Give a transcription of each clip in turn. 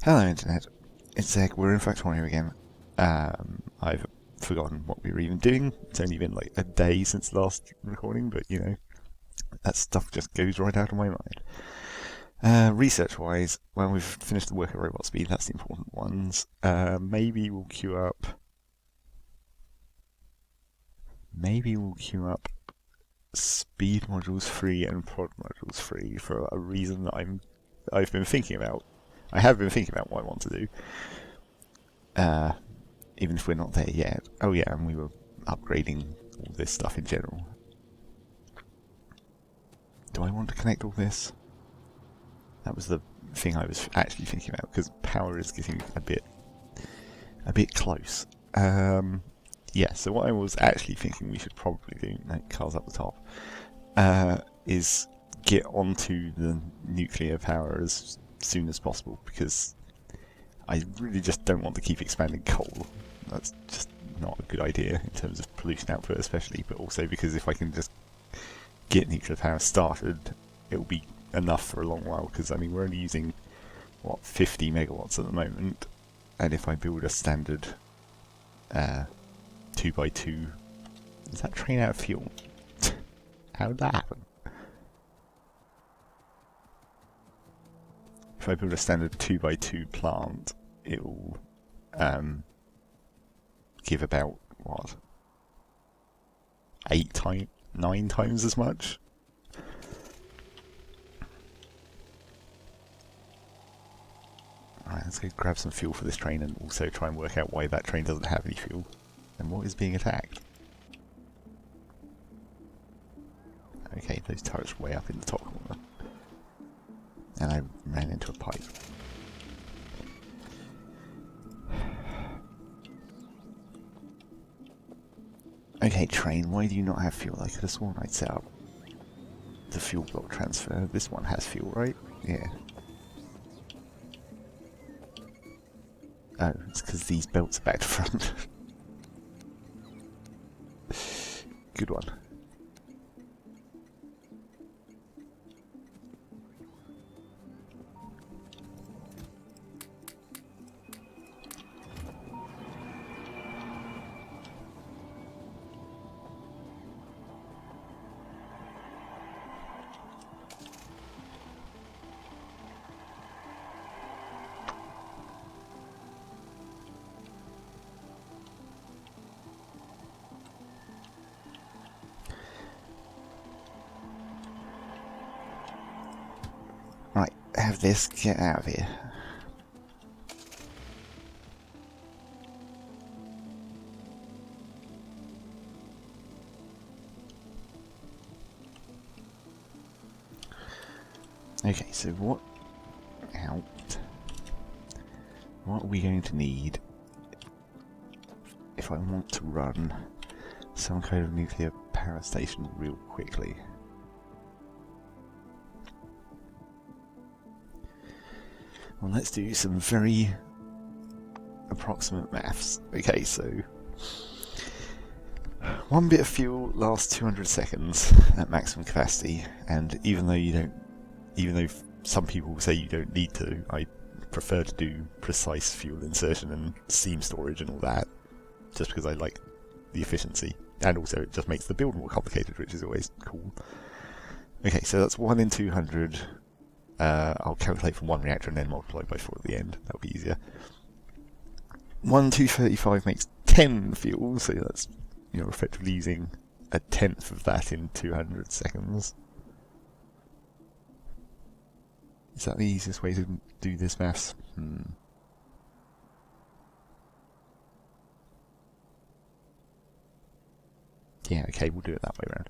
Hello Internet, it's Zach, we're in Factorio again. I've forgotten what we were even doing. It's only been like a day since the last recording, but you know, that stuff just goes right out of my mind. Research-wise, well, we've finished the work at robot speed, that's the important ones. Maybe we'll queue up speed modules free and prod modules free for a reason that I've been thinking about. I have been thinking about what I want to do. Even if we're not there yet. Oh yeah, and we were upgrading all this stuff in general. Do I want to connect all this? That was the thing I was actually thinking about, because power is getting a bit close. Yeah, so what I was actually thinking we should probably do, no, cars up the top, is get onto the nuclear power as soon as possible, because I really just don't want to keep expanding coal. That's just not a good idea in terms of pollution output especially, but also because if I can just get nuclear power started, it'll be enough for a long while, because I mean we're only using, what, 50 megawatts at the moment, and if I build a standard 2x2... Is that train out of fuel? How did that happen? If I build a standard 2x2 plant, it will give about, what, 9 times as much? Alright, let's go grab some fuel for this train and also try and work out why that train doesn't have any fuel. And what is being attacked? Okay, those turrets are way up in the top corner. And I ran into a pipe. Okay, train, why do you not have fuel? I could have sworn I'd set up the fuel block transfer. This one has fuel, right? Yeah. Oh, it's because these belts are back to front. Good one. Right, have this, get out of here. Okay, so what are we going to need if I want to run some kind of nuclear power station real quickly? Well, let's do some very approximate maths. Okay, so 1 bit of fuel lasts 200 seconds at maximum capacity, and even though some people say you don't need to, I prefer to do precise fuel insertion and steam storage and all that, just because I like the efficiency, and also it just makes the build more complicated, which is always cool. Okay, so that's 1 in 200. I'll calculate from one reactor and then multiply by 4 at the end. That'll be easier. 1 235 makes 10 fuel, so that's, you're effectively using a tenth of that in 200 seconds. Is that the easiest way to do this maths? Yeah, okay, we'll do it that way around.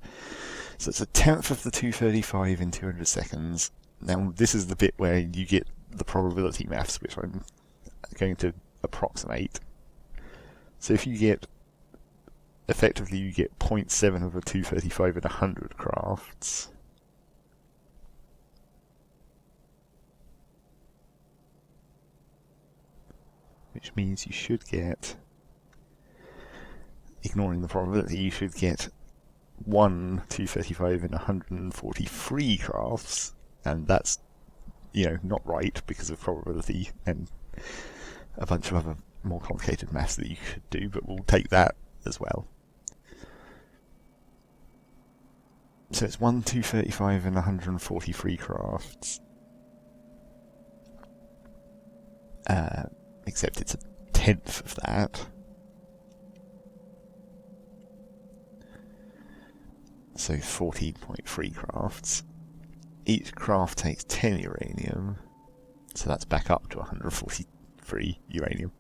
So it's a tenth of the 235 in 200 seconds. Now, this is the bit where you get the probability maths, which I'm going to approximate. So if you get, effectively you get 0.7 of a 235 in 100 crafts. Which means you should get, ignoring the probability, you should get 1 235 in 143 crafts, and that's, you know, not right because of probability, and a bunch of other more complicated maths that you could do, but we'll take that as well. So it's 1, 235 and 143 crafts. Except it's a tenth of that. So 14.3 crafts. Each craft takes 10 uranium. So that's back up to 143 uranium.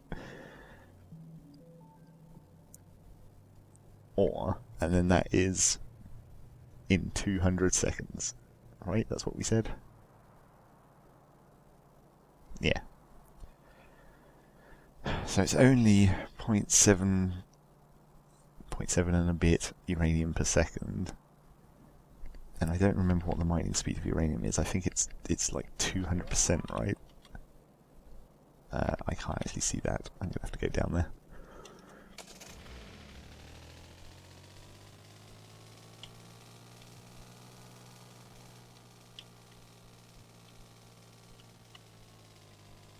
Or, and then that is in 200 seconds. Right? That's what we said? Yeah. So it's only 0.7 and a bit uranium per second. And I don't remember what the mining speed of uranium is. I think it's like 200%, right? I can't actually see that. I'm going to have to go down there.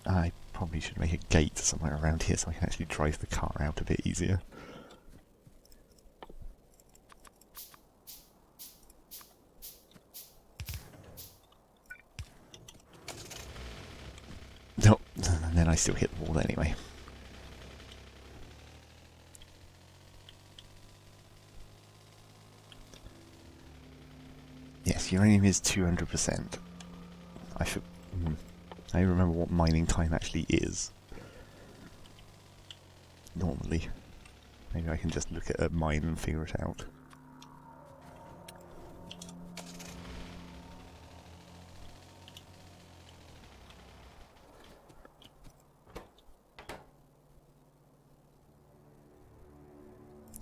I probably should make a gate somewhere around here so I can actually drive the car out a bit easier. No, and then I still hit the wall anyway. Yes, uranium is 200%. I remember what mining time actually is. Normally. Maybe I can just look at a mine and figure it out.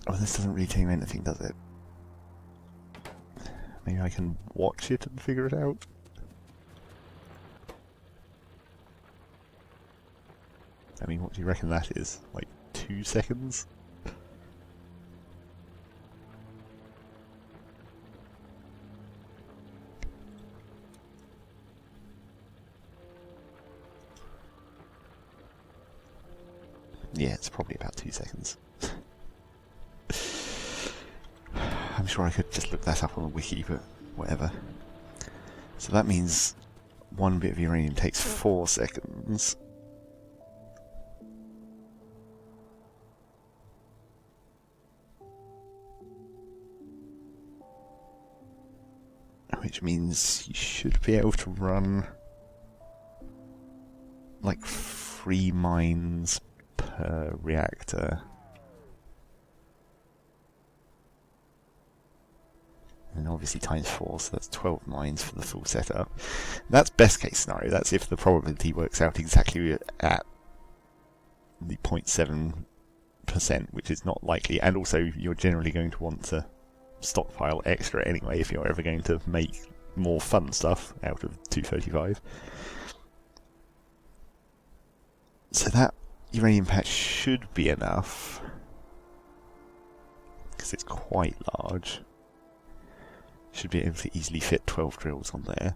Oh, this doesn't really tell you anything, does it? Maybe I can watch it and figure it out? I mean, what do you reckon that is? Like 2 seconds? Yeah, it's probably about 2 seconds. I'm sure I could just look that up on the wiki, but whatever. So that means 1 bit of uranium takes 4 seconds. Which means you should be able to run like 3 mines per reactor. And obviously times 4, so that's 12 mines for the full setup. That's best case scenario. That's if the probability works out exactly at the 0.7%, which is not likely. And also, you're generally going to want to stockpile extra anyway if you're ever going to make more fun stuff out of 235. So that uranium patch should be enough, because it's quite large. Should be able to easily fit 12 drills on there.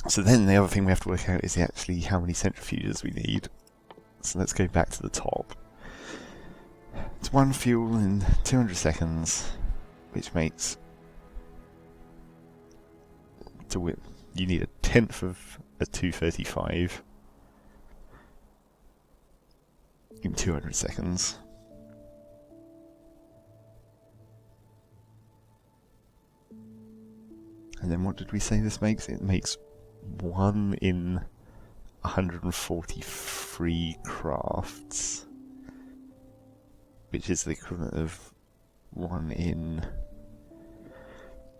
So then the other thing we have to work out is actually how many centrifuges we need. So let's go back to the top. It's 1 fuel in 200 seconds, which makes... you need a tenth of a 235 in 200 seconds. And then what did we say this makes? It makes 1 in 143 crafts, which is the equivalent of 1 in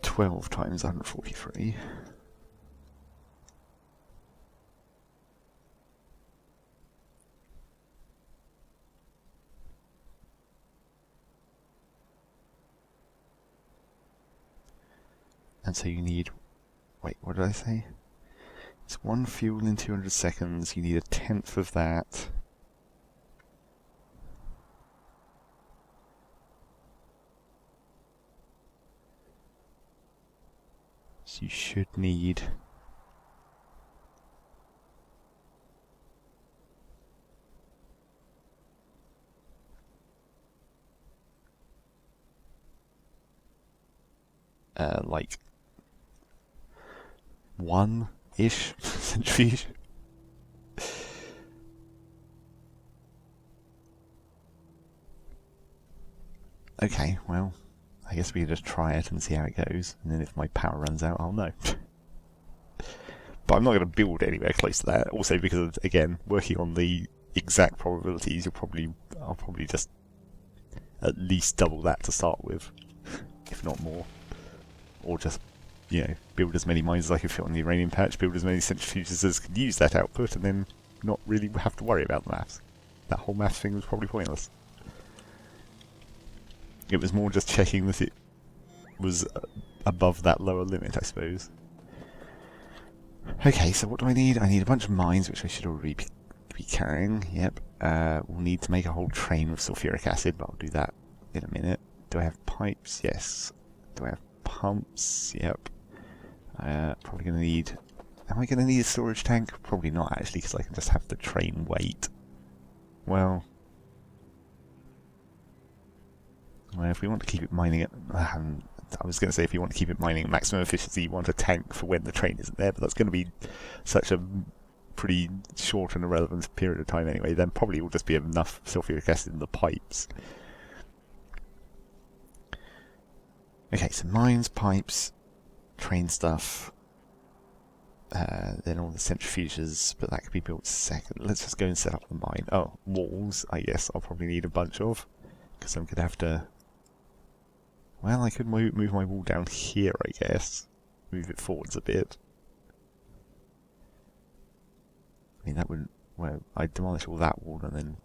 12 times 143. And so you need... wait, what did I say? It's 1 fuel in 200 seconds, you need a tenth of that. So you should need... like one-ish centrifuge. Okay, well, I guess we can just try it and see how it goes, and then if my power runs out, I'll know. But I'm not going to build anywhere close to that, also because, again, working on the exact probabilities, I'll probably just at least double that to start with, if not more. Or just, build as many mines as I can fit on the uranium patch, build as many centrifuges as can use that output, and then not really have to worry about the maths. That whole maths thing was probably pointless. It was more just checking that it was above that lower limit, I suppose. Okay, so what do I need? I need a bunch of mines, which I should already be carrying. Yep. We'll need to make a whole train with sulfuric acid, but I'll do that in a minute. Do I have pipes? Yes. Do I have pumps? Yep. Probably going to need... Am I going to need a storage tank? Probably not, actually, because I can just have the train wait. Well, if we want to keep it mining at... I was going to say if you want to keep it mining at maximum efficiency, you want a tank for when the train isn't there, but that's going to be such a pretty short and irrelevant period of time anyway. Then probably will just be enough sulfuric acid in the pipes. Okay, so mines, pipes, train stuff, then all the centrifuges, but that could be built second. Let's just go and set up the mine. Oh, walls, I guess I'll probably need a bunch of, because I'm going to have to... Well, I could move my wall down here, I guess. Move it forwards a bit. I mean, that would... Well, I'd demolish all that wall and then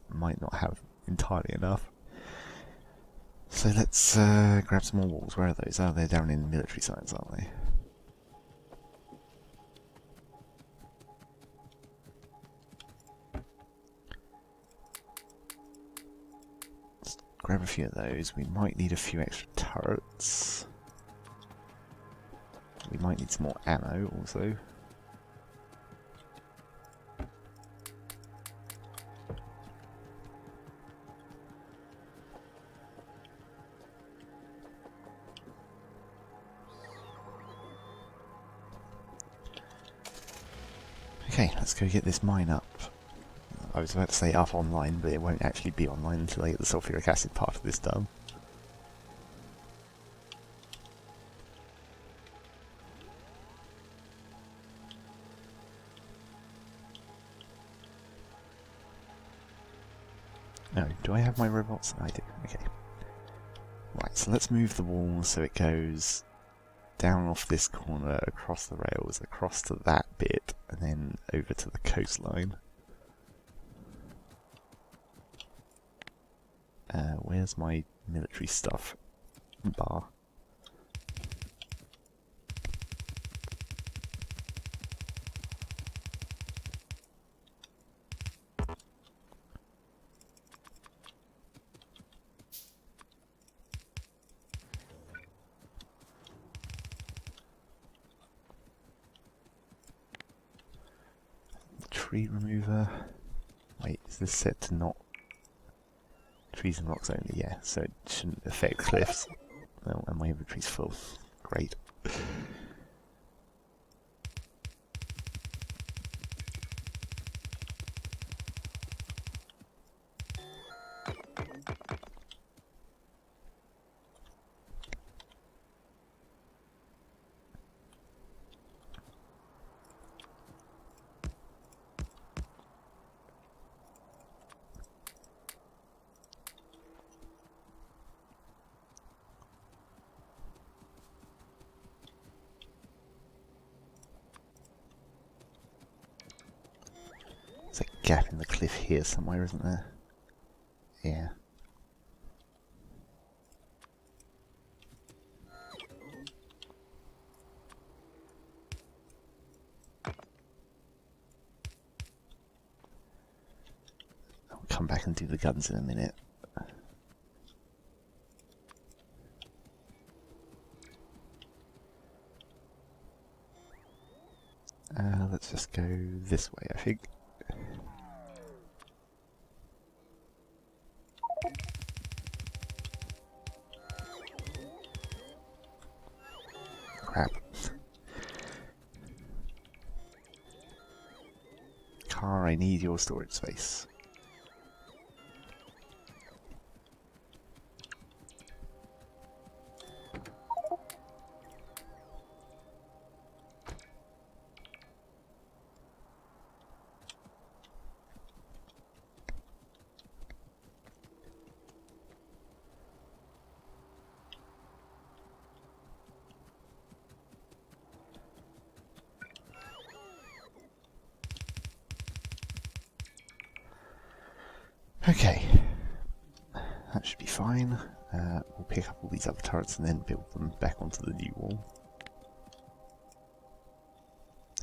might not have entirely enough. So let's grab some more walls. Where are those? Oh, they're down in military science, aren't they? Let's grab a few of those. We might need a few extra turrets. We might need some more ammo also. Okay, let's go get this mine up. I was about to say up online, but it won't actually be online until I get the sulfuric acid part of this done. Oh, do I have my robots? I do, okay. Right, so let's move the wall so it goes down off this corner, across the rails, across to that bit, and then over to the coastline. Where's my military stuff bar? Tree remover. Wait, is this set to not... Trees and rocks only, yeah, so it shouldn't affect cliffs. Well, and my inventory's full. Great. There's a gap in the cliff here somewhere, isn't there? Yeah. I'll come back and do the guns in a minute. Let's just go this way, I think. car, I need your storage space. Okay, that should be fine. We'll pick up all these other turrets and then build them back onto the new wall.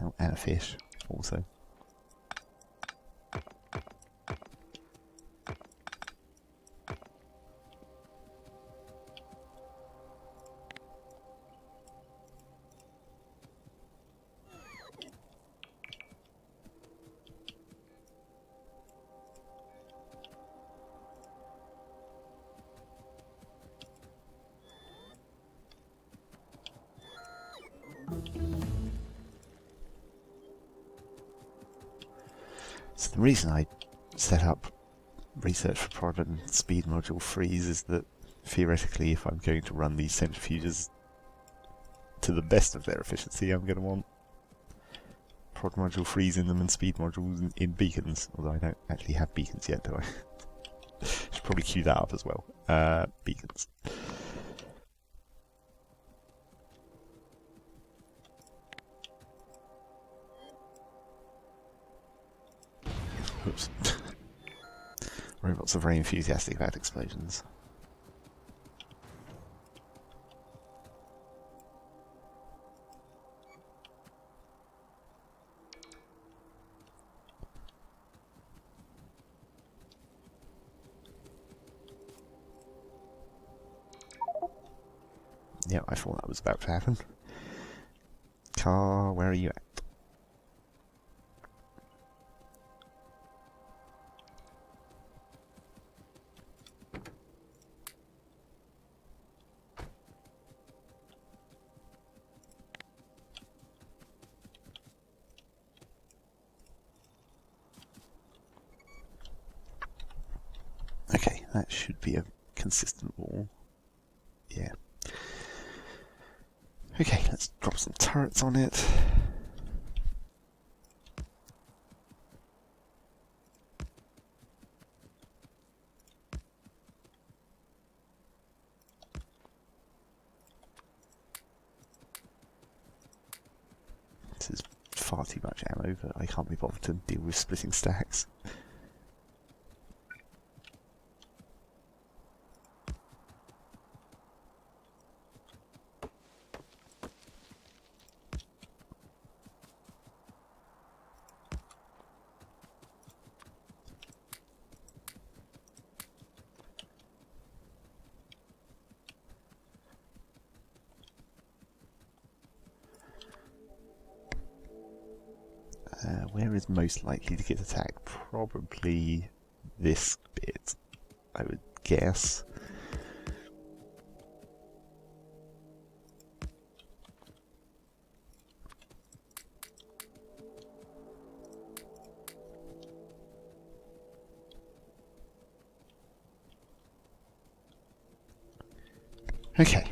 Oh, and a fish, also. So the reason I set up research for prod and speed module freeze is that theoretically if I'm going to run these centrifuges to the best of their efficiency, I'm going to want prod module freeze in them and speed modules in beacons, although I don't actually have beacons yet, do I? Should probably queue that up as well. Beacons. Oops. Robots are very enthusiastic about explosions. Yeah, I thought that was about to happen. Car, where are you at? Okay, that should be a consistent wall. Yeah. Okay, let's drop some turrets on it. This is far too much ammo, but I can't be bothered to deal with splitting stacks. Where is most likely to get attacked? Probably this bit, I would guess. Okay.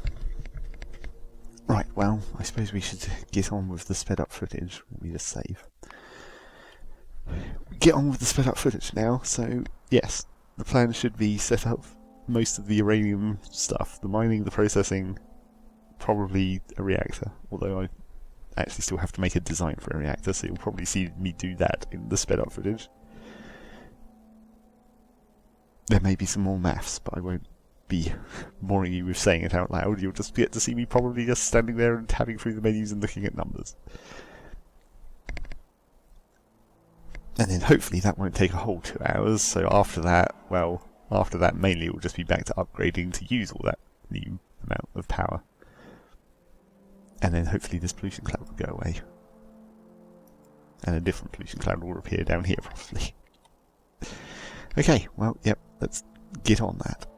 Right, well, I suppose we should get on with the sped up footage. Let me just save. Get on with the sped up footage now, so yes, the plan should be set up most of the uranium stuff, the mining, the processing, probably a reactor, although I actually still have to make a design for a reactor, so you'll probably see me do that in the sped up footage. There may be some more maths, but I won't be boring you with saying it out loud. You'll just get to see me probably just standing there and tabbing through the menus and looking at numbers. And then hopefully that won't take a whole 2 hours, so after that, well, after that mainly it will just be back to upgrading to use all that new amount of power. And then hopefully this pollution cloud will go away. And a different pollution cloud will appear down here probably. Okay, well, yep, let's get on that.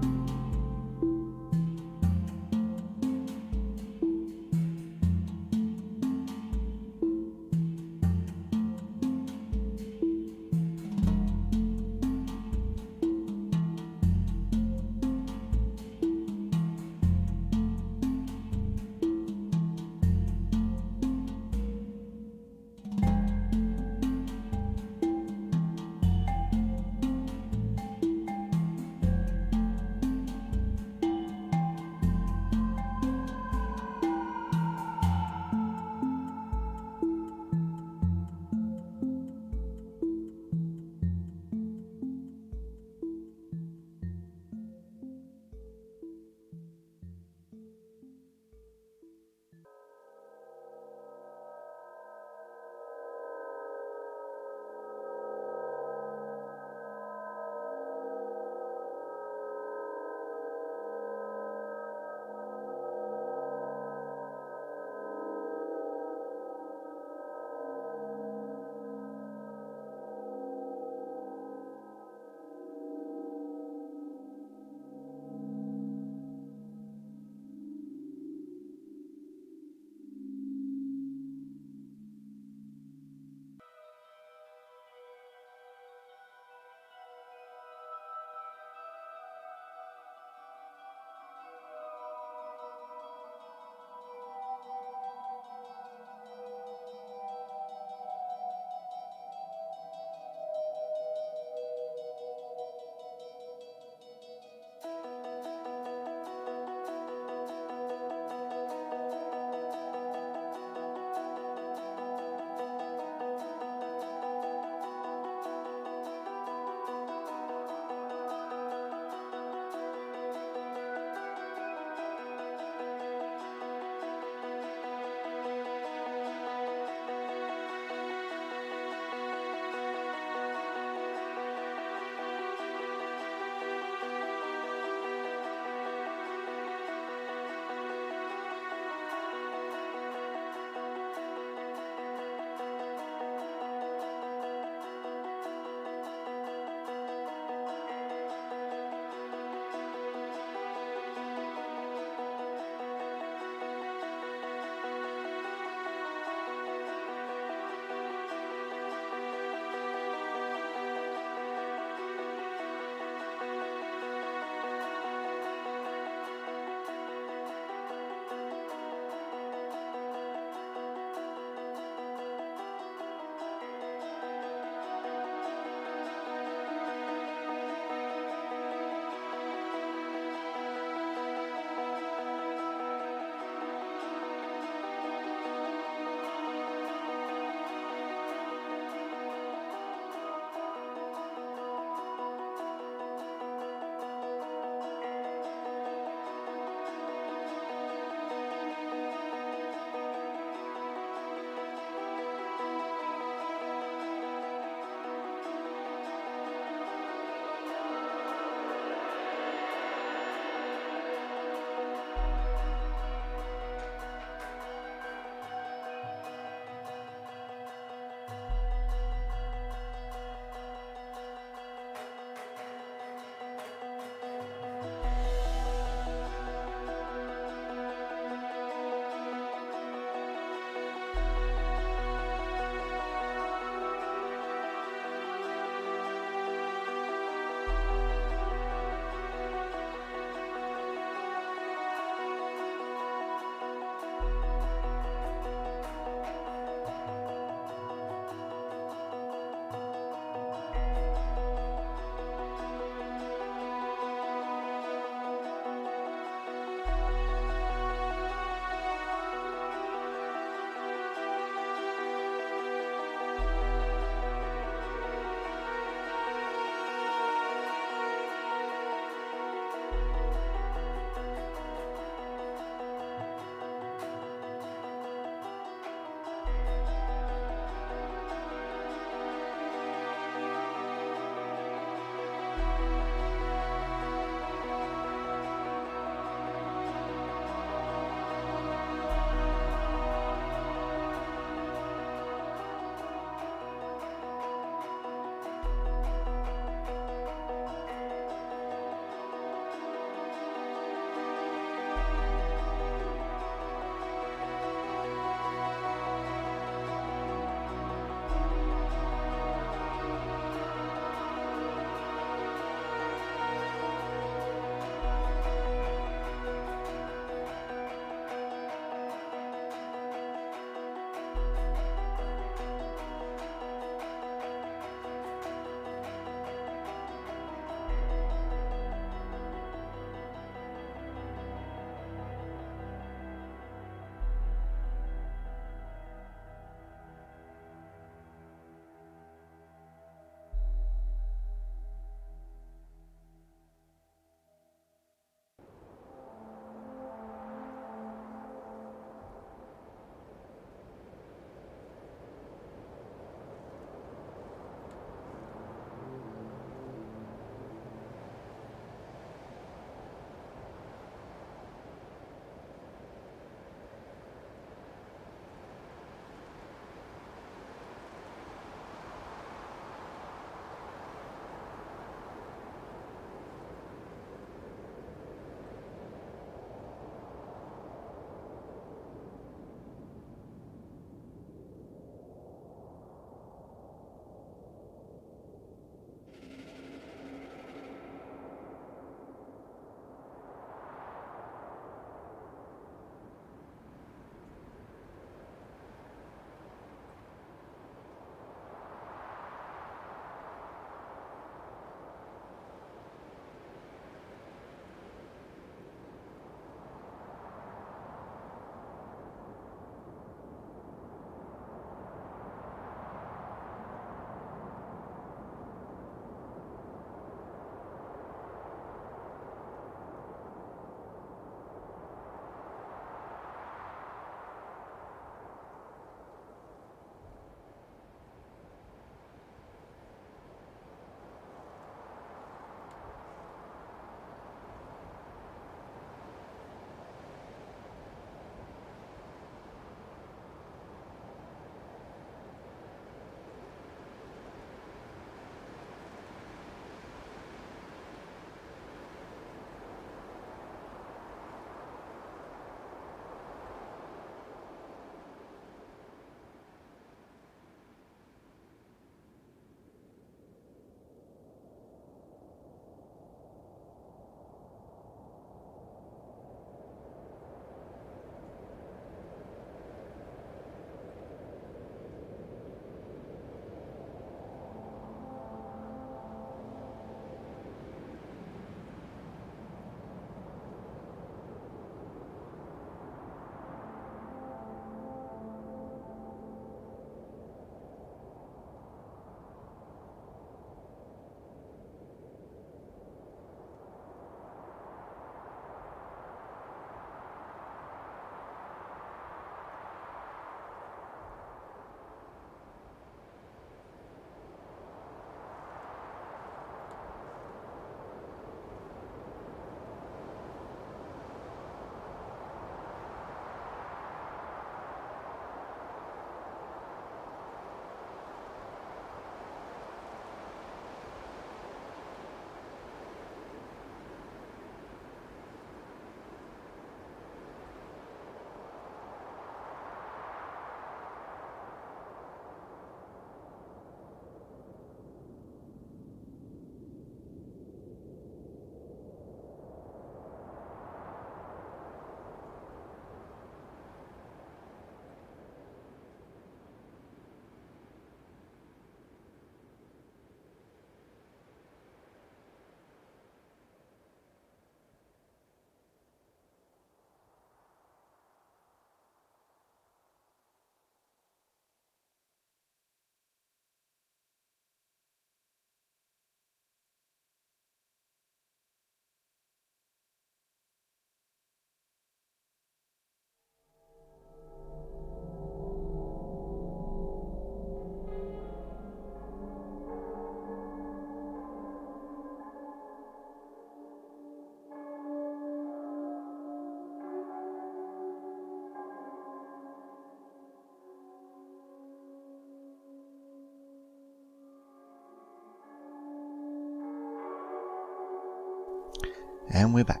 And we're back.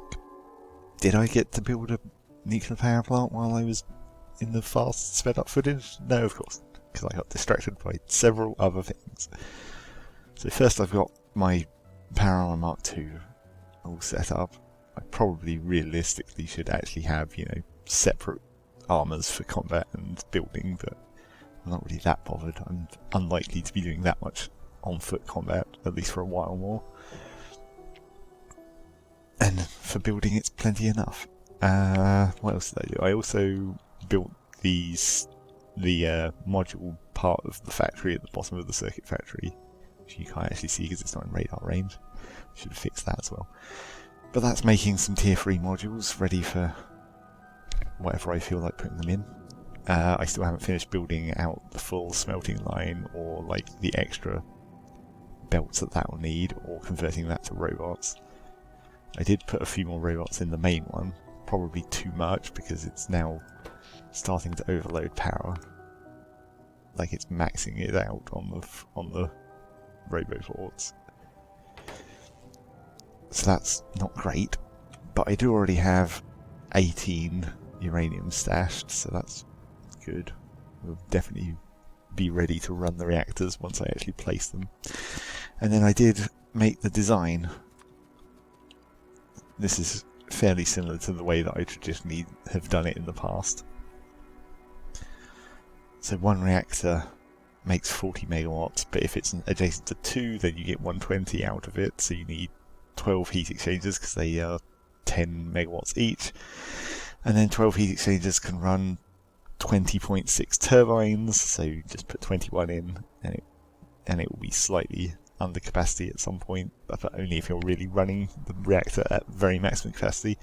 Did I get to build a nuclear power plant while I was in the fast sped up footage? No, of course, because I got distracted by several other things. So first I've got my Power Armor Mark II all set up. I probably realistically should actually have, you know, separate armors for combat and building, but I'm not really that bothered. I'm unlikely to be doing that much on foot combat, at least for a while more. And for building, it's plenty enough. What else did I do? I also built the module part of the factory at the bottom of the circuit factory, which you can't actually see because it's not in radar range. Should have fixed that as well. But that's making some tier 3 modules ready for whatever I feel like putting them in. I still haven't finished building out the full smelting line or like the extra belts that will need, or converting that to robots. I did put a few more robots in the main one, probably too much because it's now starting to overload power. Like it's maxing it out on the roboports. So that's not great, but I do already have 18 uranium stashed, so that's good. We'll definitely be ready to run the reactors once I actually place them. And then I did make the design. This is fairly similar to the way that I traditionally have done it in the past. So one reactor makes 40 megawatts, but if it's adjacent to 2, then you get 120 out of it, so you need 12 heat exchangers because they are 10 megawatts each. And then 12 heat exchangers can run 20.6 turbines, so you just put 21 in, and it will be slightly under capacity at some point, but only if you're really running the reactor at very maximum capacity.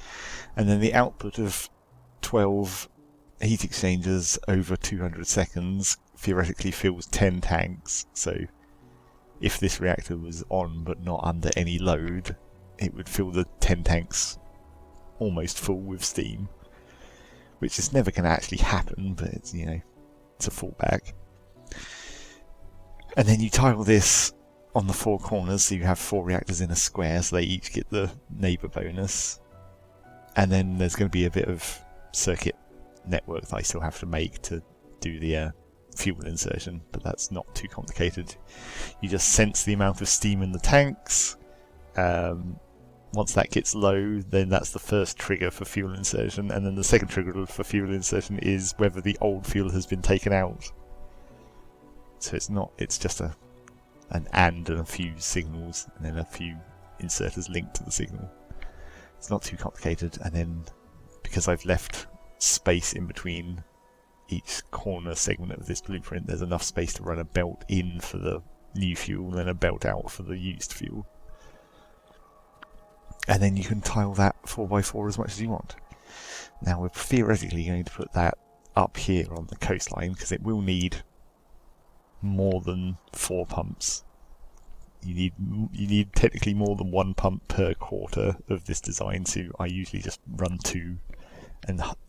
And then the output of 12 heat exchangers over 200 seconds theoretically fills 10 tanks. So if this reactor was on but not under any load, it would fill the 10 tanks almost full with steam, which is never going to actually happen, but it's, you know, it's a fallback. And then you tile this on the 4 corners, so you have 4 reactors in a square, so they each get the neighbour bonus. And then there's going to be a bit of circuit network that I still have to make to do the fuel insertion, but that's not too complicated. You just sense the amount of steam in the tanks. Once that gets low, then that's the first trigger for fuel insertion, and then the second trigger for fuel insertion is whether the old fuel has been taken out. So it's just an and a few signals, and then a few inserters linked to the signal. It's not too complicated, and then because I've left space in between each corner segment of this blueprint, there's enough space to run a belt in for the new fuel and a belt out for the used fuel. And then you can tile that 4x4 as much as you want. Now we're theoretically going to put that up here on the coastline because it will need more than 4 pumps. You need technically more than 1 pump per quarter of this design, so I usually just run 2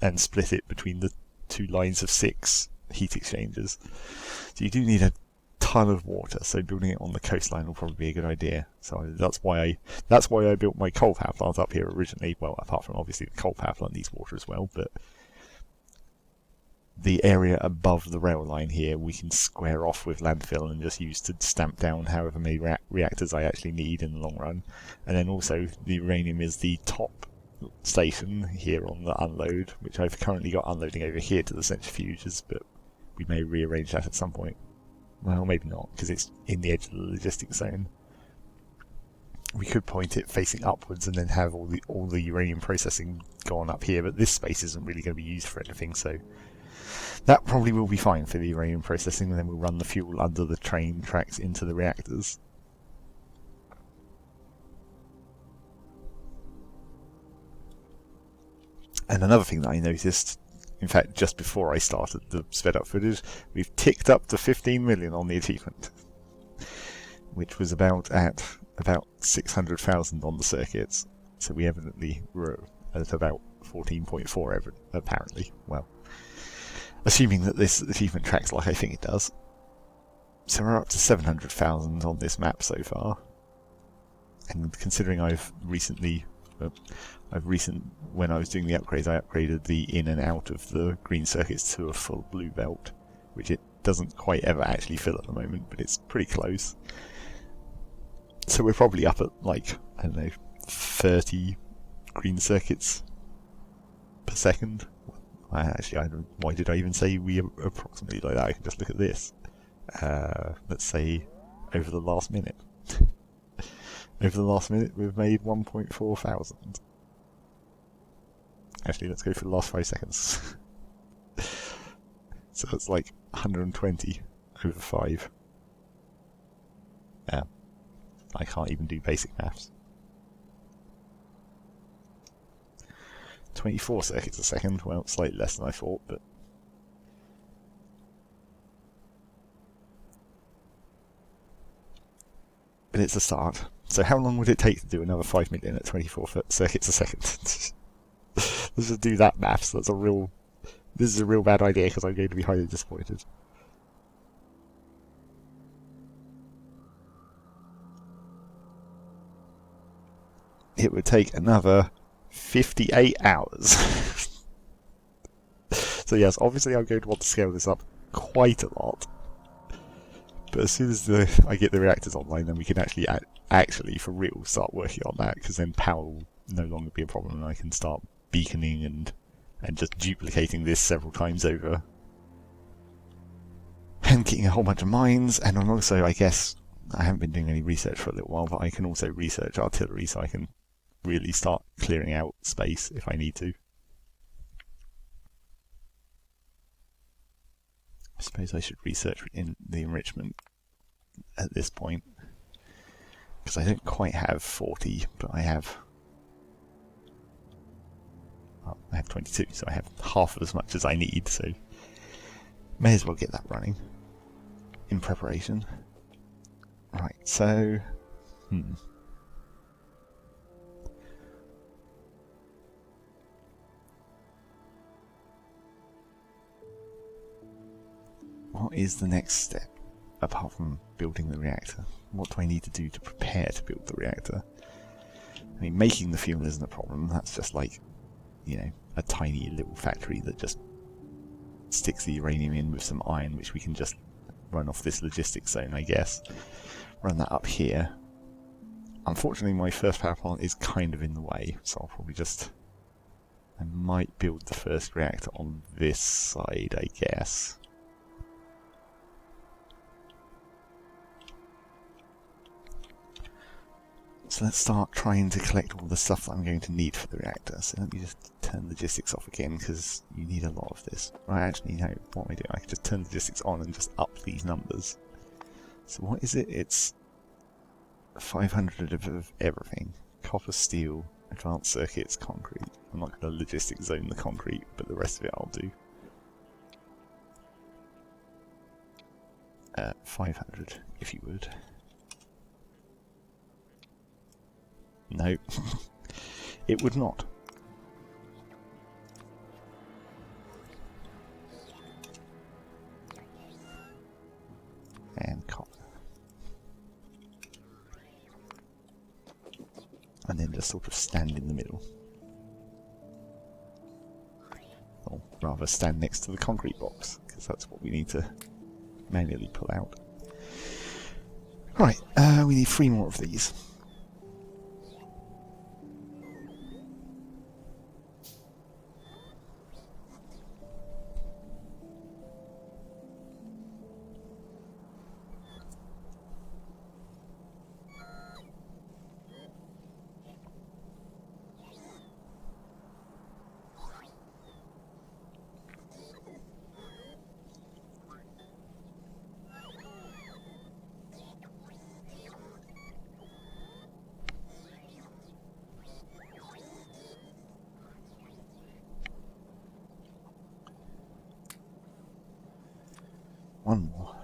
and split it between the 2 lines of 6 heat exchangers. So you do need a ton of water, so building it on the coastline will probably be a good idea. So that's why I built my coal power plant up here originally. Well, apart from obviously the coal power plant needs water as well, but the area above the rail line here we can square off with landfill and just use to stamp down however many reactors I actually need in the long run. And then also the uranium is the top station here on the unload, which I've currently got unloading over here to the centrifuges, but we may rearrange that at some point. Well, maybe not, because it's in the edge of the logistics zone. We could point it facing upwards and then have all the uranium processing go on up here, but this space isn't really going to be used for anything, so that probably will be fine for the uranium processing, and then we'll run the fuel under the train tracks into the reactors. And another thing that I noticed, in fact just before I started the sped up footage, we've ticked up to 15 million on the achievement, which was about 600,000 on the circuits, so we evidently were at about 14.4 apparently. Well, assuming that this achievement tracks like I think it does. So we're up to 700,000 on this map so far, and considering I've recently but when I was doing the upgrades, I upgraded the in and out of the green circuits to a full blue belt, which it doesn't quite ever actually fill at the moment, but it's pretty close. So we're probably up at, like, I don't know, 30 green circuits per second. Why did I even say we are approximately like that? I can just look at this. Let's say over the last minute. Over the last minute, we've made 1.4 thousand. Actually, let's go for the last 5 seconds. So it's like 120 over 5. Yeah. I can't even do basic maths. 24 circuits a second. Well, slightly less than I thought, but... But it's a start. So how long would it take to do another 5 million at 24 circuits a second? Let's just do that maths. This is a real bad idea because I'm going to be highly disappointed. It would take another 58 hours. So yes, obviously I'm going to want to scale this up quite a lot. But as soon as I get the reactors online, then we can actually for real start working on that, because then power will no longer be a problem, and I can start beaconing and just duplicating this several times over. And getting a whole bunch of mines, and I'm also, I guess, I haven't been doing any research for a little while, but I can also research artillery, so I can really start clearing out space if I need to. I suppose I should research in the enrichment at this point, because I don't quite have 40, but I have 22, so I have half as much as I need, so may as well get that running in preparation. Right, so what is the next step, apart from building the reactor? What do I need to do to prepare to build the reactor? I mean, making the fuel isn't a problem. That's just like, you know, a tiny little factory that just sticks the uranium in with some iron, which we can just run off this logistics zone, I guess. Run that up here. Unfortunately, my first power plant is kind of in the way, so I'll probably just... I might build the first reactor on this side, I guess. So let's start trying to collect all the stuff that I'm going to need for the reactor. So let me just turn logistics off again, because you need a lot of this. Right, actually, no, what am I doing? I can just turn logistics on and just up these numbers. So what is it? It's 500 of everything. Copper, steel, advanced circuits, concrete. I'm not going to logistics zone the concrete, but the rest of it I'll do. 500, if you would. No, it would not. And copper. And then just sort of stand in the middle. Or rather stand next to the concrete box, because that's what we need to manually pull out. Right, we need 3 more of these. One more.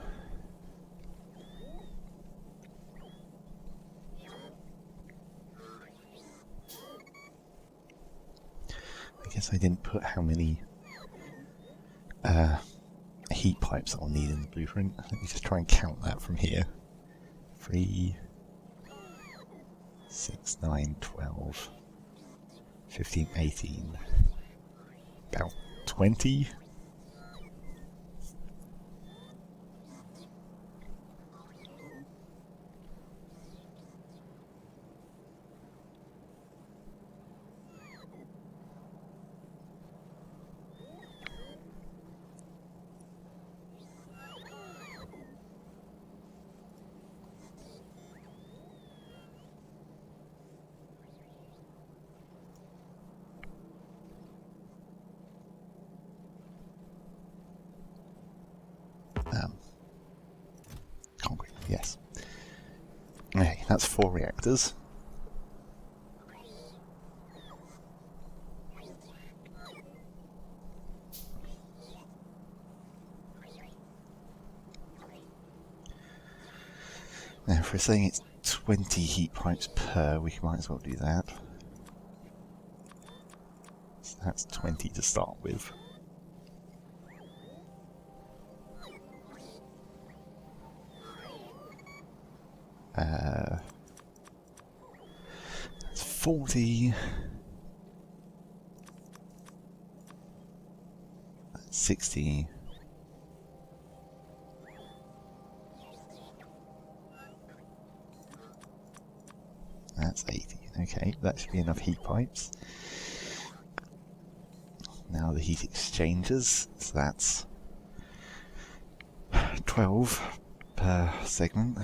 I guess I didn't put how many heat pipes I'll need in the blueprint. Let me just try and count that from here. 3, 6, 9, 12, 15, 18. About 20. Concrete, yes. Okay, that's 4 reactors. Now, if we're saying it's 20 heat pipes per, we might as well do that. So that's 20 to start with. That's 40. That's 60. That's 80. Okay, that should be enough heat pipes. Now the heat exchangers, so that's 12 per segment.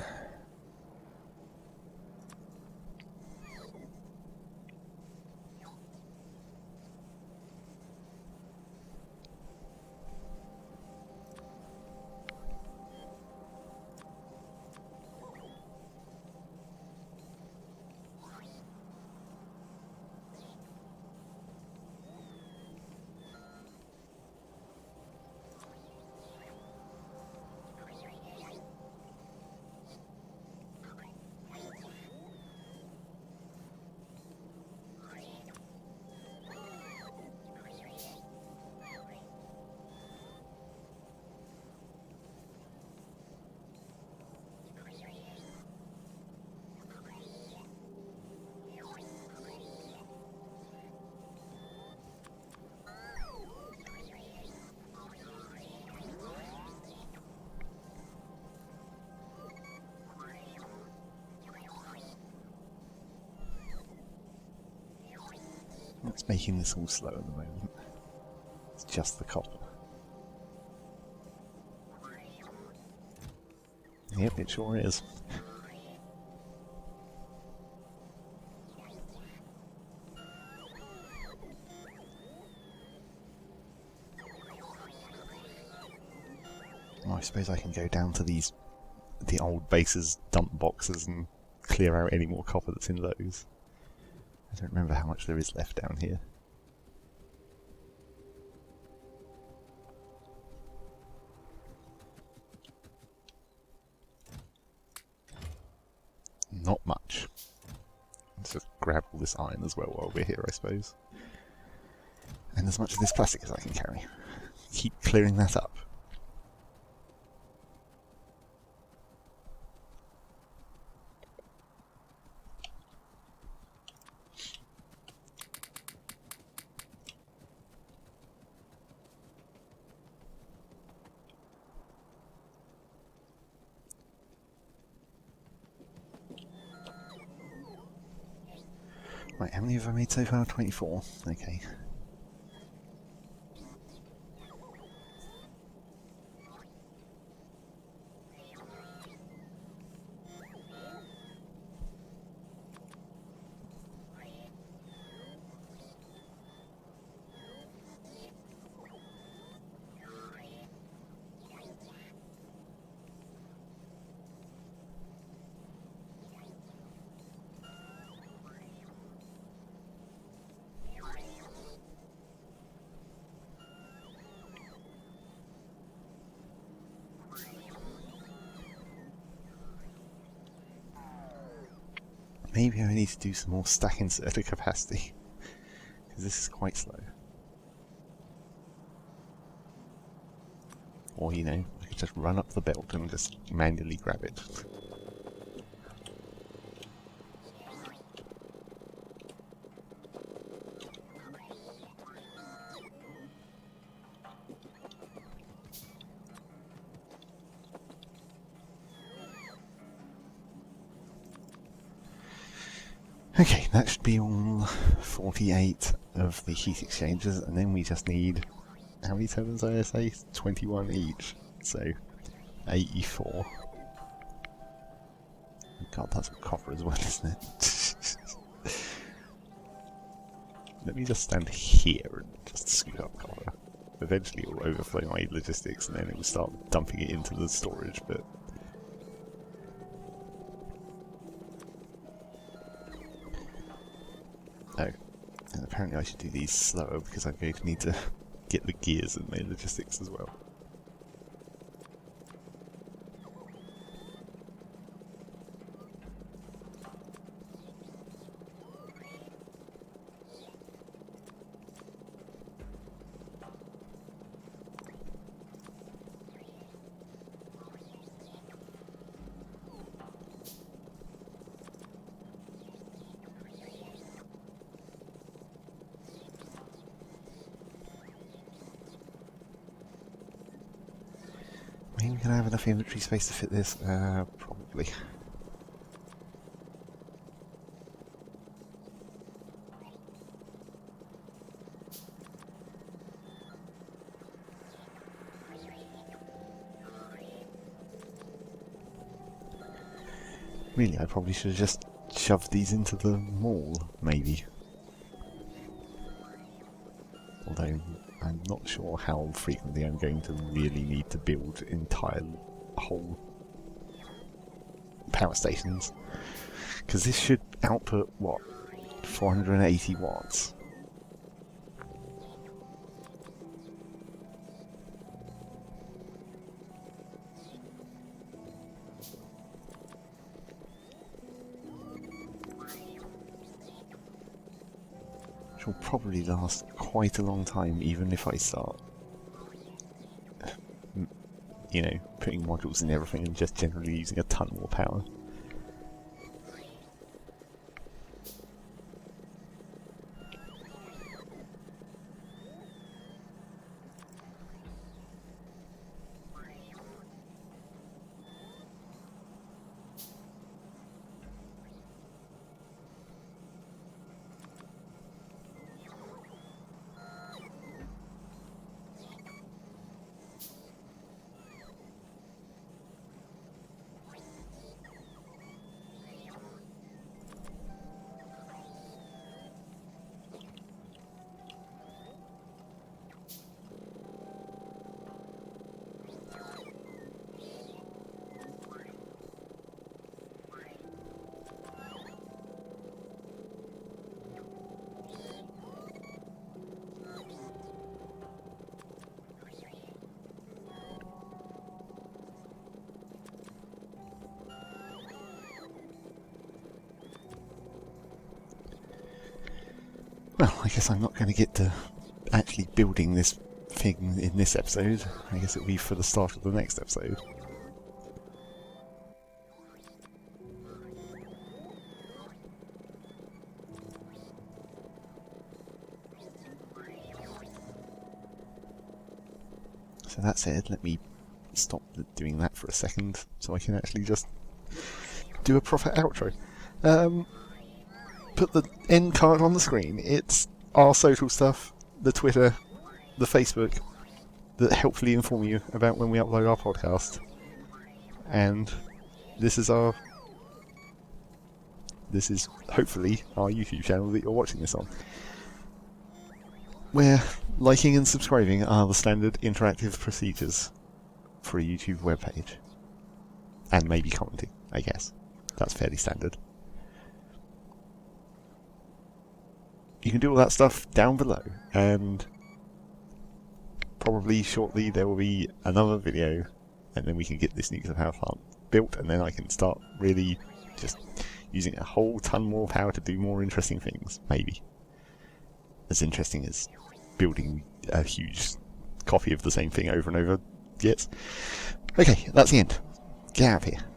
It's making this all slow at the moment. It's just the copper. Yep, it sure is. Well, I suppose I can go down to the old bases dump boxes and clear out any more copper that's in those. I don't remember how much there is left down here. Not much. Let's just grab all this iron as well while we're here, I suppose. And as much of this plastic as I can carry. Keep clearing that up. Right, how many have I made so far? 24. Okay. Maybe I need to do some more stack inserter capacity, because this is quite slow. Or, you know, I could just run up the belt and just manually grab it. Okay, that should be all 48 of the heat exchangers, and then we just need, how many turbines did I say? 21 each, so 84. God, that's copper as well, isn't it? Let me just stand here and just scoop up copper. Eventually it will overflow my logistics and then it will start dumping it into the storage, but... Oh, and apparently I should do these slower because I'm going to need to get the gears and the logistics as well. I mean, can I have enough inventory space to fit this? Probably. Really, I probably should have just shoved these into the mall, maybe. Although, I'm not sure how frequently I'm going to really need to build entire whole power stations. Because this should output, what, 480 watts? Which will probably last quite a long time, even if I start, you know, putting modules in everything and just generally using a ton more power. Well, I guess I'm not going to get to actually building this thing in this episode. I guess it'll be for the start of the next episode. So that said, let me stop doing that for a second so I can actually just do a proper outro. Put the end card on the screen. It's our social stuff, the Twitter, the Facebook, that helpfully inform you about when we upload our podcast. And this is hopefully our YouTube channel that you're watching this on, where liking and subscribing are the standard interactive procedures for a YouTube webpage. And maybe commenting, I guess. That's fairly standard. You can do all that stuff down below, and probably shortly there will be another video, and then we can get this nuclear power plant built, and then I can start really just using a whole ton more power to do more interesting things, maybe. As interesting as building a huge copy of the same thing over and over gets. Okay, that's the end. Get out of here.